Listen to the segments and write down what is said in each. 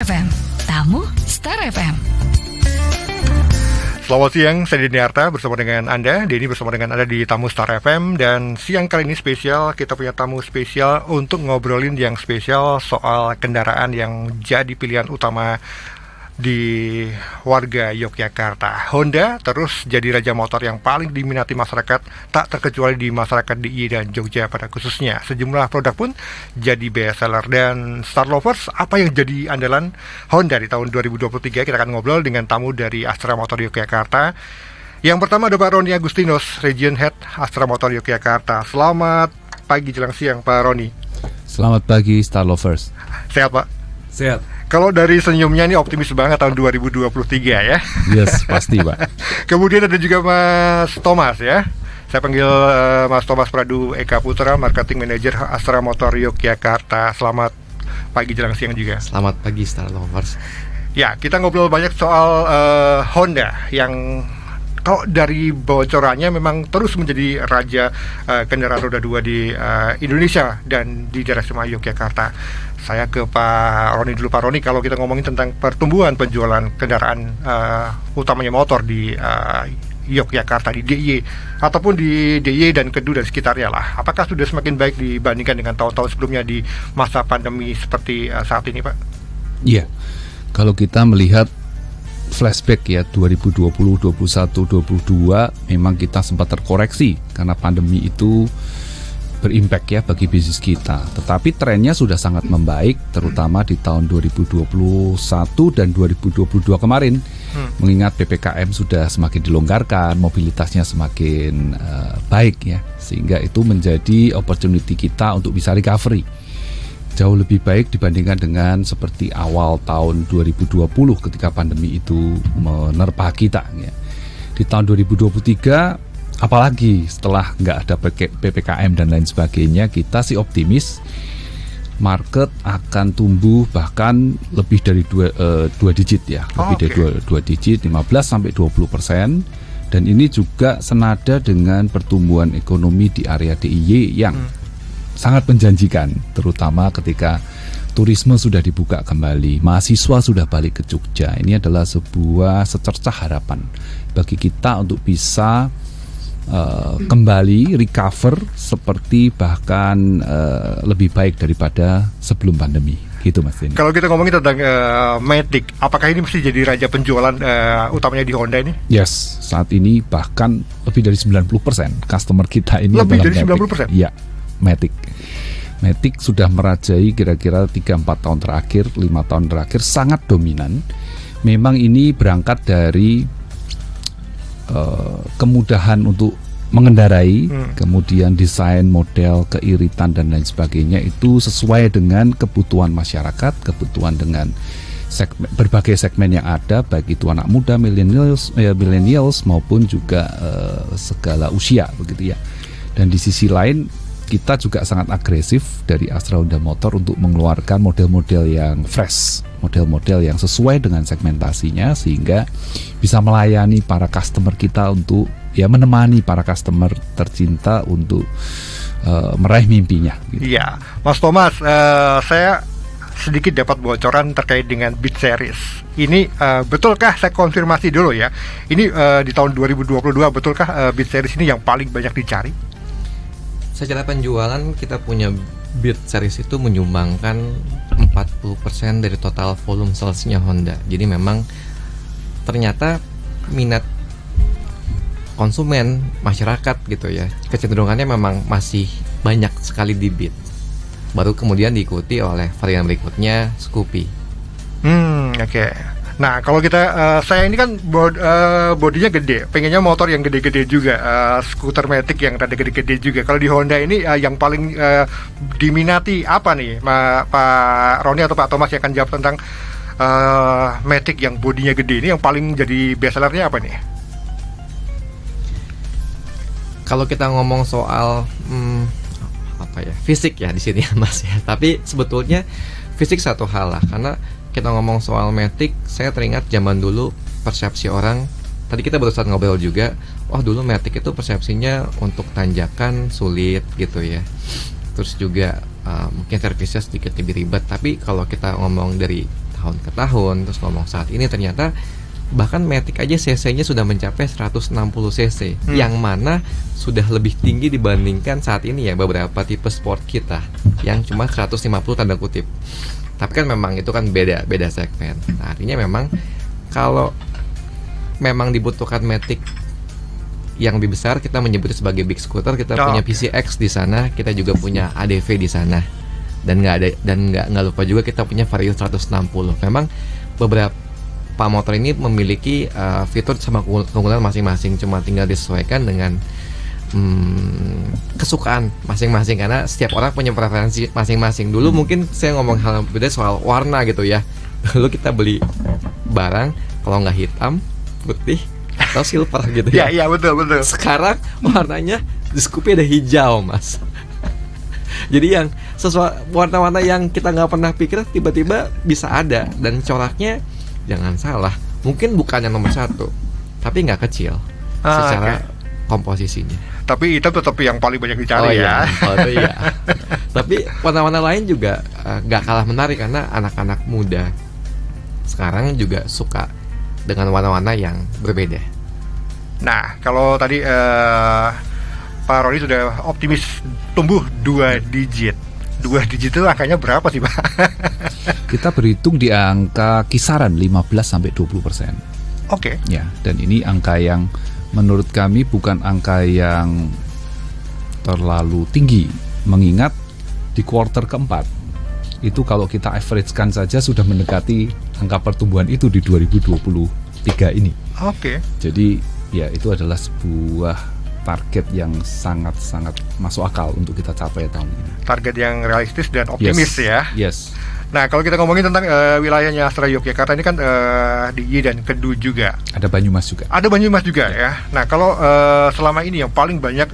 FM, tamu Star FM. Selamat siang, saya Denny Arta bersama dengan Anda. Denny bersama dengan Anda di Tamu Star FM. Dan siang kali ini spesial, kita punya tamu spesial untuk ngobrolin yang spesial soal kendaraan yang jadi pilihan utama di warga Yogyakarta. Honda terus jadi raja motor yang paling diminati masyarakat, tak terkecuali di masyarakat DIY dan Jogja pada khususnya. Sejumlah produk pun jadi bestseller. Dan Star Lovers, apa yang jadi andalan Honda di tahun 2023? Kita akan ngobrol dengan tamu dari Astra Motor Yogyakarta. Yang pertama ada Pak Roni Agustinus, Region Head Astra Motor Yogyakarta. Selamat pagi jelang siang Pak Roni. Selamat pagi Star Lovers. Sehat Pak? Sehat. Kalau dari senyumnya ini optimis banget tahun 2023 ya. Yes, pasti Pak. Kemudian ada juga Mas Thomas ya. Saya panggil Mas Thomas Pradu Eka Putra, Marketing Manager Astra Motor Yogyakarta. Selamat pagi jelang siang juga. Selamat pagi Star Lovers. Ya, kita ngobrol banyak soal Honda yang kalau dari bocorannya memang terus menjadi raja kendaraan roda 2 di Indonesia dan di daerah istimewa Yogyakarta. Saya ke Pak Roni dulu. Pak Roni, kalau kita ngomongin tentang pertumbuhan penjualan kendaraan utamanya motor di Yogyakarta, di DIY ataupun di DIY dan Kedu dan sekitarnya lah, apakah sudah semakin baik dibandingkan dengan tahun-tahun sebelumnya di masa pandemi seperti saat ini Pak? Iya, kalau kita melihat flashback ya 2020, 21, 22 memang kita sempat terkoreksi karena pandemi itu berimpact ya bagi bisnis kita. Tetapi trennya sudah sangat membaik terutama di tahun 2021 dan 2022 kemarin. Mengingat PPKM sudah semakin dilonggarkan, mobilitasnya semakin baik ya, sehingga itu menjadi opportunity kita untuk bisa recovery jauh lebih baik dibandingkan dengan seperti awal tahun 2020 ketika pandemi itu menerpa kita ya. Di tahun 2023 apalagi setelah nggak ada PPKM dan lain sebagainya, kita sih optimis market akan tumbuh bahkan lebih dari dua digit ya, lebih dari dua digit, 15-20%. Dan ini juga senada dengan pertumbuhan ekonomi di area DIY yang sangat menjanjikan, terutama ketika turisme sudah dibuka kembali, mahasiswa sudah balik ke Jogja. Ini adalah sebuah secercah harapan bagi kita untuk bisa kembali recover seperti bahkan lebih baik daripada sebelum pandemi, gitu Mas Denny. Kalau kita ngomongin tentang Matic, apakah ini mesti jadi raja penjualan utamanya di Honda ini? Yes, saat ini bahkan lebih dari 90% customer kita ini lebih dari Matic. 90%? Iya, Matic sudah merajai kira-kira 3-4 tahun terakhir, 5 tahun terakhir sangat dominan. Memang ini berangkat dari kemudahan untuk mengendarai, kemudian desain, model, keiritan dan lain sebagainya itu sesuai dengan kebutuhan masyarakat, kebutuhan dengan berbagai segmen yang ada, baik itu anak muda, millennials maupun juga segala usia begitu ya. Dan di sisi lain kita juga sangat agresif dari Astra Honda Motor untuk mengeluarkan model-model yang fresh, model-model yang sesuai dengan segmentasinya sehingga bisa melayani para customer kita untuk ya menemani para customer tercinta untuk meraih mimpinya gitu. Iya, Mas Thomas, saya sedikit dapat bocoran terkait dengan Beat Series. Ini betulkah, saya konfirmasi dulu ya. Ini di tahun 2022 betulkah Beat Series ini yang paling banyak dicari? Secara penjualan kita punya Beat Series itu menyumbangkan 40% dari total volume salesnya Honda. Jadi memang ternyata minat konsumen, masyarakat gitu ya, kecenderungannya memang masih banyak sekali di Beat. Baru kemudian diikuti oleh varian berikutnya Scoopy. Oke. Nah, kalau kita, saya ini kan bodinya gede, pengennya motor yang gede-gede juga, skuter Matic yang rada gede-gede juga. Kalau di Honda ini yang paling diminati apa nih, Pak Roni atau Pak Thomas yang akan jawab tentang Matic yang bodinya gede ini, yang paling jadi bestsellernya apa nih? Kalau kita ngomong soal fisik ya di sini ya Mas ya. Tapi sebetulnya fisik satu hal lah, karena kita ngomong soal Matic, saya teringat zaman dulu persepsi orang. Tadi kita baru saat ngobrol juga, dulu Matic itu persepsinya untuk tanjakan sulit gitu ya. Terus juga mungkin servisnya sedikit lebih ribet. Tapi kalau kita ngomong dari tahun ke tahun, terus ngomong saat ini ternyata bahkan Matic aja cc-nya sudah mencapai 160 cc, yang mana sudah lebih tinggi dibandingkan saat ini ya beberapa tipe sport kita yang cuma 150 tanda kutip. Tapi kan memang itu kan beda segmen. Nah, artinya memang kalau memang dibutuhkan Matic yang lebih besar, kita menyebutnya sebagai big scooter, kita punya PCX di sana, kita juga punya ADV di sana. Dan nggak lupa juga kita punya Vario 160. Memang beberapa motor ini memiliki fitur sama keunggulan masing-masing, cuma tinggal disesuaikan dengan kesukaan masing-masing, karena setiap orang punya preferensi masing-masing. Dulu mungkin saya ngomong hal beda soal warna gitu ya. Dulu kita beli barang kalau nggak hitam, putih atau silver gitu ya. Iya betul. Sekarang warnanya di Scoopy ada hijau, Mas. Jadi yang sesuai warna-warna yang kita nggak pernah pikir tiba-tiba bisa ada, dan coraknya jangan salah, mungkin bukan yang nomor 1, tapi nggak kecil secara komposisinya. Tapi itu tetap yang paling banyak dicari ya. Itu iya. Tapi warna-warna lain juga nggak kalah menarik, karena anak-anak muda sekarang juga suka dengan warna-warna yang berbeda. Nah, kalau tadi Pak Roni sudah optimis tumbuh 2 digit. 2 digit itu angkanya berapa sih, Pak? Kita berhitung di angka kisaran 15-20%. Oke. Ya, dan ini angka yang menurut kami bukan angka yang terlalu tinggi, mengingat di kuartal keempat itu kalau kita averagekan saja sudah mendekati angka pertumbuhan itu di 2023 ini. Oke. Jadi ya itu adalah sebuah target yang sangat-sangat masuk akal untuk kita capai tahun ini. Target yang realistis dan optimis ya. Yes. Nah, kalau kita ngomongin tentang wilayahnya Astra Yogyakarta ini kan DIY dan Kedu juga. Ada Banyumas juga. Ada Banyumas juga ya. Nah, kalau selama ini yang paling banyak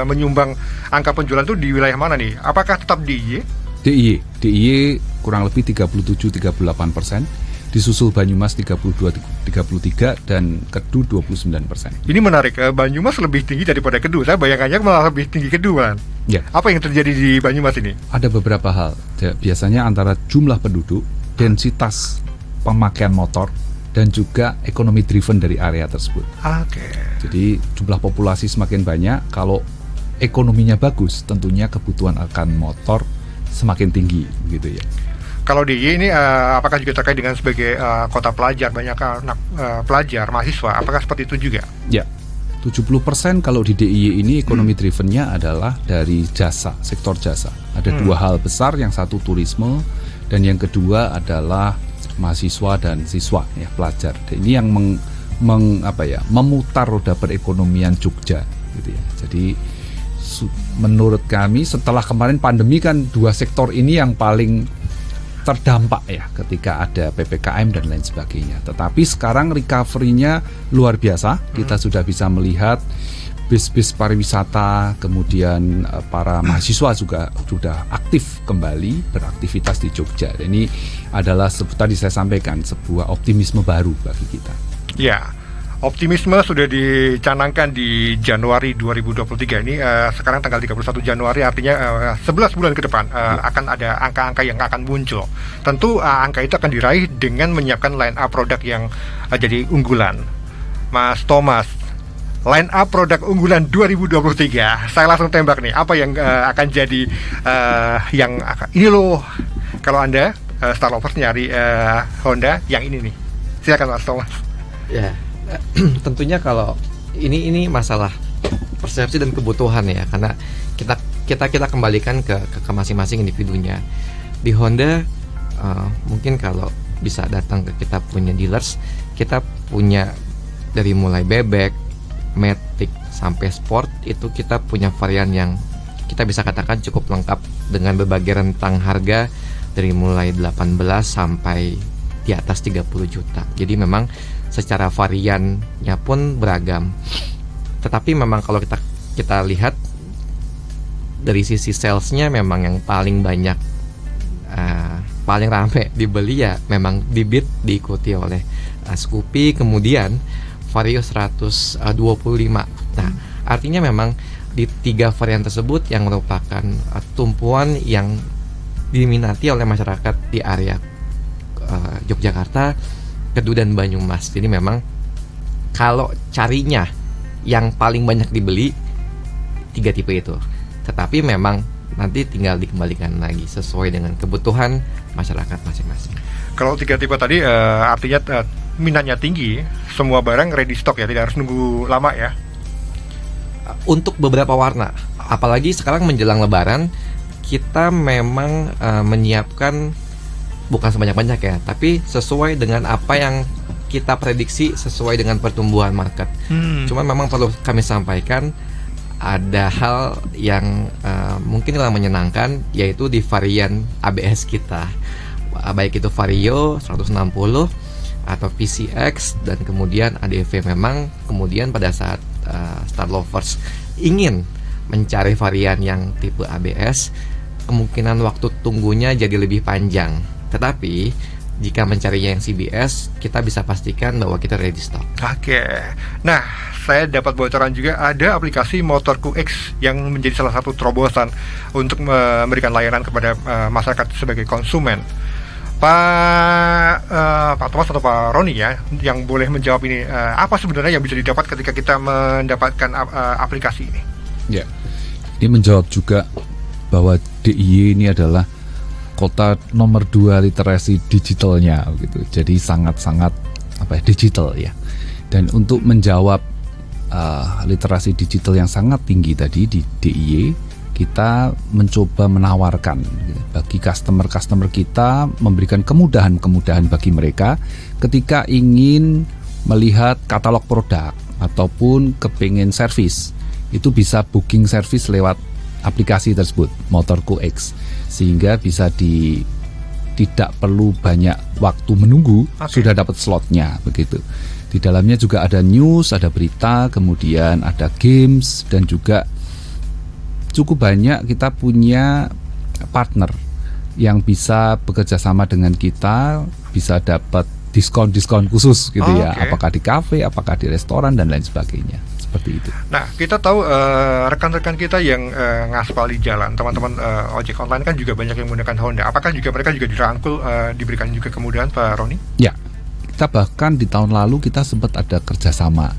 menyumbang angka penjualan itu di wilayah mana nih? Apakah tetap DIY? DIY kurang lebih 37-38%. Disusul Banyumas 32-33 dan Kedu 29%. Ini menarik, Banyumas lebih tinggi daripada Kedu. Saya bayangkannya malah lebih tinggi Kedu kan. Ya. Apa yang terjadi di Banyumas ini? Ada beberapa hal. Biasanya antara jumlah penduduk, densitas pemakaian motor, dan juga ekonomi driven dari area tersebut. Oke. Jadi jumlah populasi semakin banyak, kalau ekonominya bagus, tentunya kebutuhan akan motor semakin tinggi, gitu ya. Kalau DIY ini apakah juga terkait dengan sebagai kota pelajar, banyak anak pelajar, mahasiswa, apakah seperti itu juga? Ya, 70% kalau di DIY ini ekonomi drivennya adalah dari jasa, sektor jasa. Ada dua hal besar, yang satu turisme dan yang kedua adalah mahasiswa dan siswa ya, pelajar. Dan ini yang memutar roda perekonomian Jogja gitu ya. Jadi menurut kami setelah kemarin pandemi kan dua sektor ini yang paling terdampak ya ketika ada PPKM dan lain sebagainya. Tetapi sekarang recovery-nya luar biasa. Kita sudah bisa melihat bis-bis pariwisata, kemudian para mahasiswa juga sudah aktif kembali beraktivitas di Jogja. Ini adalah tadi saya sampaikan sebuah optimisme baru bagi kita. Ya, optimisme sudah dicanangkan di Januari 2023 ini. Sekarang tanggal 31 Januari, artinya 11 bulan ke depan akan ada angka-angka yang akan muncul. Tentu angka itu akan diraih dengan menyiapkan line up produk yang jadi unggulan. Mas Thomas, line up produk unggulan 2023, saya langsung tembak nih, apa yang akan jadi yang ini loh, kalau Anda Star Lovers nyari Honda yang ini nih. Silakan Mas Thomas. Ya. Tentunya kalau ini masalah persepsi dan kebutuhan ya, karena kita kembalikan ke masing-masing individunya. Di Honda mungkin kalau bisa datang ke kita punya dealers, kita punya dari mulai bebek, Matic sampai sport, itu kita punya varian yang kita bisa katakan cukup lengkap dengan berbagai rentang harga dari mulai 18 sampai di atas 30 juta. Jadi memang secara variannya pun beragam. Tetapi memang kalau kita lihat dari sisi salesnya, memang yang paling banyak paling rame dibeli ya memang Bibit, diikuti oleh Scoopy, kemudian Vario 125. Nah, artinya memang di 3 varian tersebut yang merupakan tumpuan yang diminati oleh masyarakat di area Yogyakarta, Kedu dan Banyumas. Jadi memang kalau carinya yang paling banyak dibeli 3 tipe itu. Tetapi memang nanti tinggal dikembalikan lagi sesuai dengan kebutuhan masyarakat masing-masing. Kalau 3 tipe tadi artinya minatnya tinggi, semua barang ready stock ya, tidak harus nunggu lama ya. Untuk beberapa warna, apalagi sekarang menjelang Lebaran, kita memang menyiapkan bukan sebanyak-banyak ya, tapi sesuai dengan apa yang kita prediksi sesuai dengan pertumbuhan market. Cuma memang perlu kami sampaikan ada hal yang mungkin kurang menyenangkan, yaitu di varian ABS kita, baik itu Vario 160 atau PCX dan kemudian ADV. Memang kemudian pada saat Star Lovers ingin mencari varian yang tipe ABS, kemungkinan waktu tunggunya jadi lebih panjang. Tetapi jika mencarinya yang CBS, kita bisa pastikan bahwa kita ready stock. Oke. Nah, saya dapat bocoran juga ada aplikasi Motorku X yang menjadi salah satu terobosan untuk memberikan layanan kepada masyarakat sebagai konsumen. Pak Thomas atau Pak Roni ya, yang boleh menjawab ini, apa sebenarnya yang bisa didapat ketika kita mendapatkan aplikasi ini? Ya, ini menjawab juga bahwa DIY ini adalah kota nomor 2 literasi digitalnya gitu. Jadi sangat-sangat digital ya. Dan untuk menjawab literasi digital yang sangat tinggi tadi di DIY, kita mencoba menawarkan bagi customer kita, memberikan kemudahan bagi mereka ketika ingin melihat katalog produk ataupun kepingin servis. Itu bisa booking servis lewat aplikasi tersebut, Motorku X, sehingga bisa tidak perlu banyak waktu menunggu, sudah dapat slotnya begitu. Di dalamnya juga ada news, ada berita, kemudian ada games, dan juga cukup banyak kita punya partner yang bisa bekerja sama dengan kita, bisa dapat diskon khusus gitu ya, apakah di kafe, apakah di restoran dan lain sebagainya. Seperti itu. Nah, kita tahu rekan-rekan kita yang ngaspal di jalan, teman-teman ojek online kan juga banyak yang menggunakan Honda. Apakah juga mereka juga dirangkul, diberikan juga kemudahan, Pak Roni? Ya, kita bahkan di tahun lalu kita sempat ada kerjasama,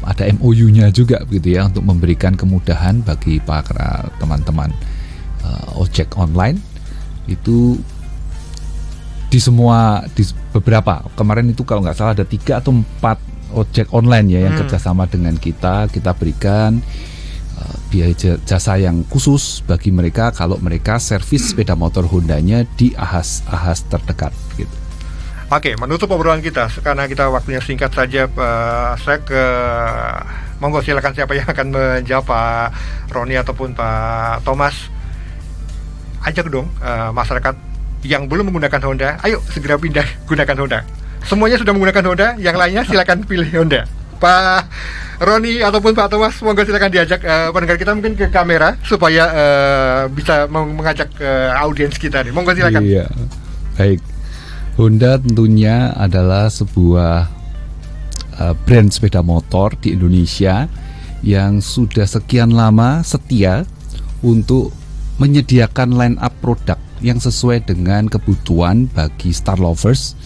ada MOU-nya juga begitu ya, untuk memberikan kemudahan bagi para teman-teman ojek online. Itu di beberapa, kemarin itu kalau nggak salah ada 3 atau 4 ojek online ya yang kerjasama dengan kita berikan biaya jasa yang khusus bagi mereka kalau mereka servis sepeda motor Hondanya di ahas terdekat gitu. Oke, menutup obrolan kita karena kita waktunya singkat saja, saya monggo silakan siapa yang akan menjawab, Pak Roni ataupun Pak Thomas. Ajak dong masyarakat yang belum menggunakan Honda, ayo segera pindah gunakan Honda. Semuanya sudah menggunakan Honda, yang lainnya silakan pilih Honda. Pak Roni ataupun Pak Thomas, monggo silakan diajak pendengar kita mungkin ke kamera supaya bisa mengajak audiens kita nih. Monggo silakan. Iya, baik. Honda tentunya adalah sebuah brand sepeda motor di Indonesia yang sudah sekian lama setia untuk menyediakan line up produk yang sesuai dengan kebutuhan bagi Star Lovers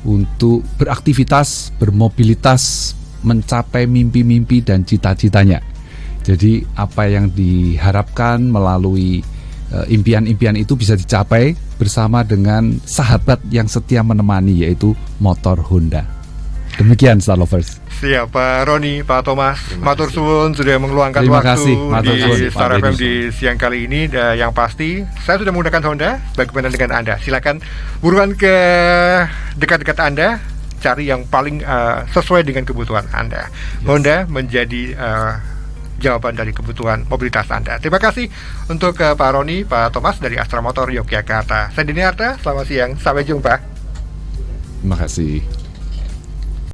untuk beraktivitas, bermobilitas, mencapai mimpi-mimpi dan cita-citanya. Jadi apa yang diharapkan melalui impian-impian itu bisa dicapai bersama dengan sahabat yang setia menemani, yaitu motor Honda. Demikian Star Lovers. Siap, Pak Roni, Pak Thomas, matur suwun sudah meluangkan Terima waktu kasih, di Star FM di siang kali ini. Yang pasti, saya sudah menggunakan Honda. Bagaimana dengan Anda? Silakan buruan ke dekat-dekat Anda, cari yang paling sesuai dengan kebutuhan Anda. Honda menjadi jawaban dari kebutuhan mobilitas Anda. Terima kasih untuk Pak Roni, Pak Thomas dari Astra Motor Yogyakarta. Saya Dini Arta, selamat siang, sampai jumpa. Terima kasih.